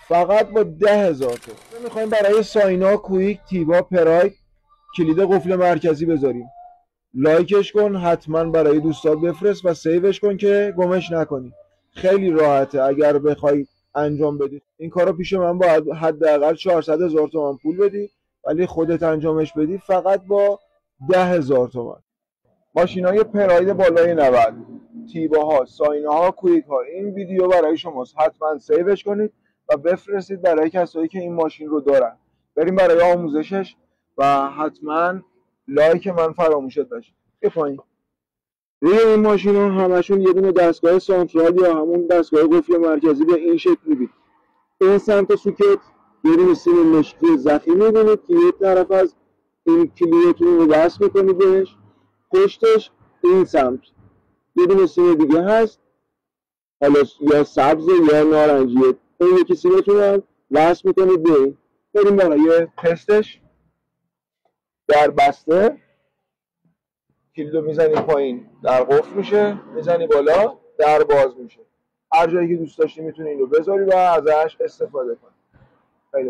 فقط با 10,000 تومان میخوایم برای ساینا، کویک، تیبا، پراید کلید قفل مرکزی بذاریم. لایکش کن، حتما برای دوستات بفرست و سیوش کن که گمش نکنی. خیلی راحته. اگر بخوای انجام بدی این کارو پیش من باید حداقل 400,000 تومان پول بدی، ولی خودت انجامش بدی فقط با 10,000 تومان. ماشینای پراید بالای 90، تیباها، سایناها، کویک ها، این ویدیو برای شماست. حتما سیوش کنید و بفرستید برای کسایی که این ماشین رو دارن. بریم برای آموزشش و حتما لایک من فراموشت نشه. بیا پایین. روی این ماشین ها همشون یه دونه دستگاه سانترال یا همون دستگاه قفل مرکزی به این شکل میبینید. این سمت سوکت یه دونه سیم مشکی ضخیم میبینید که یک طرف از این کلیدتون رو وصل میکنید بهش. پشتش این سمت یه دونه سیم دیگه هست، حالا یا سبز یا نارنجیه. اون یکی سیمتون هم وصل میکنید به این. بریم برای تستش. در بسته کلیدو میزنی پایین، در قفل میشه، میزنی بالا، در باز میشه. هر جایی که دوست داشتی میتونی اینو بذاری و ازش استفاده کنی. خیلی